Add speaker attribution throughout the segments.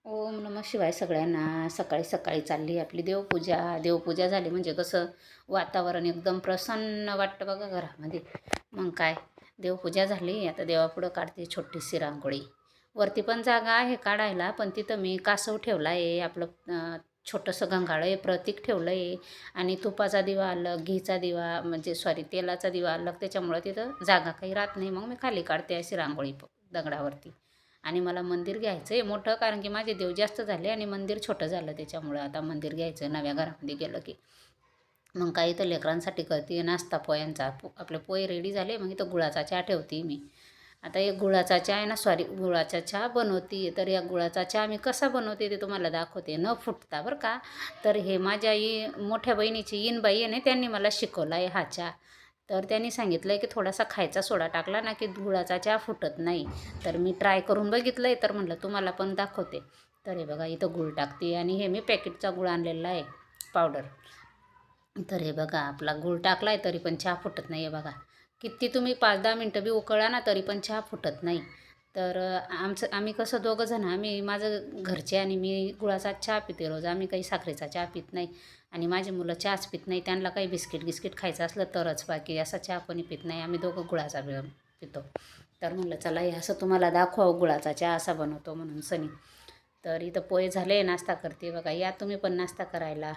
Speaker 1: ओम नमः शिवाय सगळ्यांना. सकाळी सकाळी चालली आपली देवपूजा. देवपूजा झाली म्हणजे कसं वातावरण एकदम प्रसन्न वाटतं बघा घरामध्ये. मग काय, देवपूजा झाली, आता देवापुढं काढते छोटीशी रांगोळी. वरती पण जागा आहे काढायला, पण तिथं मी कासव ठेवला आहे, आपलं छोटंसं घंगाळं आहे, प्रतीक ठेवलं आहे, आणि तुपाचा दिवा अलग, घीचा दिवा म्हणजे तेलाचा दिवा अलग, त्याच्यामुळं तिथं जागा काही राहत नाही. मग मी खाली काढते अशी रांगोळी दगडावरती. आणि मला मंदिर घ्यायचं आहे मोठं, कारण की माझे देव जास्त झाले आणि मंदिर छोटं झालं, त्याच्यामुळं आता मंदिर घ्यायचं नव्या घरामध्ये गेलं की. मग काही तर लेकरांसाठी करते नाश्ता पोह्यांचा. आपले पोहे रेडी झाले, मग इथं गुळाचा चहा ठेवते मी. आता एक गुळाचा चहा आहे ना, गुळाचा चहा बनवते. तर या गुळाचा चहा मी कसा बनवते ते तुम्हाला दाखवते, न फुटता बरं का. तर हे माझ्या मोठ्या बहिणीची इनबाई आहे ना, त्यांनी मला शिकवला आहे हा चहा. तर त्यांनी सांगितलं आहे की थोडासा खायचा सोडा टाकला ना की गुळाचा चहा फुटत नाही. तर मी ट्राय करून बघितलं आहे, तर म्हटलं तुम्हाला पण दाखवते. तर हे बघा, इथं गूळ टाकते, आणि हे मी पॅकेटचा गूळ आणलेला आहे, पावडर. तर हे बघा, आपला गूळ टाकला आहे तरी पण चहा फुटत नाही आहे बघा. किती तुम्ही 5-10 मिनटं बी उकळा ना तरी पण चहा फुटत नाही. तर आम्ही कसं दोघंजण, माझं घरचे आणि मी गुळाचा चहा पिते रोज. आम्ही काही साखरेचा चहा पित नाही, आणि माझी मुलं चहाच पित नाही. त्यांना काही बिस्किट खायचं असलं तरच, बाकी असा चहा कोणी पित नाही. आम्ही दोघं गुळाचा पितो. तर म्हणलं चला हे असं तुम्हाला दाखवा, गुळाचा चहा असा बनवतो म्हणून सनी. तर इथं पोहे झाले, नाश्ता करते बघा. या तुम्ही पण नाश्ता करायला.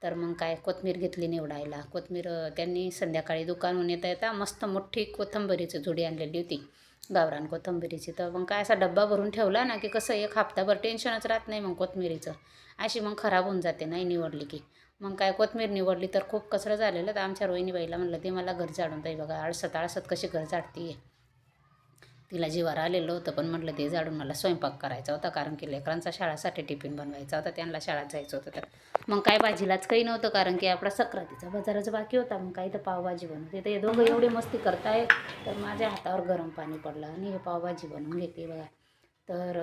Speaker 1: तर मग काय, कोथिंबीर घेतली निवडायला. कोथिंबीर त्यांनी संध्याकाळी दुकानहून येता मस्त मोठी कोथिंबीरीची जुडी आणलेली होती, गावरान कोथिंबीरीची. तर मग काय, असा डब्बा भरून ठेवला ना की कसं एक हप्ताभर टेन्शनच राहत नाही मग कोथिंबीरीचं. अशी मग खराब होऊन जाते नाही निवडली की. मग काय, कोथिंबीर निवडली तर खूप कचरं झालेलं. तर आमच्या रोहिणीबाईला म्हणलं ते मला घर झाडून ताई, बघा आळसत आळसत कशी घर झाडती आहे. तिला जीवावर आलेलं होतं, पण म्हटलं ते झाडून मला स्वयंपाक करायचा होता, कारण की लेकरांचा शाळासाठी टिफिन बनवायचा होता, त्यांना शाळेत जायचं होतं. तर मग काय, भाजीलाच काही नव्हतं, कारण की आपला सक्रातीचा बाजाराचा बाकी होता. मग काही तर पावभाजी बनवते. तर हे दोघं एवढी मस्ती करताय, तर माझ्या हातावर गरम पाणी पडलं आणि हे पावभाजी बनवून घेते बघा. तर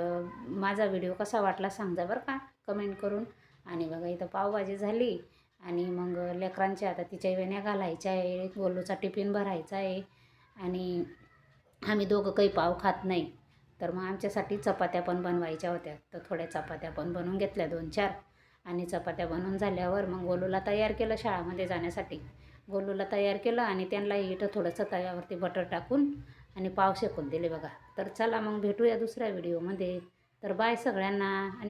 Speaker 1: माझा व्हिडिओ कसा वाटला सांगा बरं का, कमेंट करून. आणि बघा, इथं पावभाजी झाली, आणि मग लेकरांच्या आता तिच्या वेण्या घालायच्या आहे, गोलूचा टिफिन भरायचा आहे, आणि आम्ही दोघं काही पाव खात नाही. तर मग आमच्यासाठी चपात्या पण बनवायच्या होत्या. तर थोड्या चपात्या पण बनवून घेतल्या 2-4. आणि चपात्या बनवून झाल्यावर मग गोलूला तयार केलं शाळेमध्ये जाण्यासाठी. गोलूला तयार केलं, आणि त्यांना इथं थोडंसं तव्यावरती बटर टाकून आणि पाव शेकून दिले बघा. तर चला मग भेटूया दुसऱ्या व्हिडिओमध्ये. तर बाय सगळ्यांना.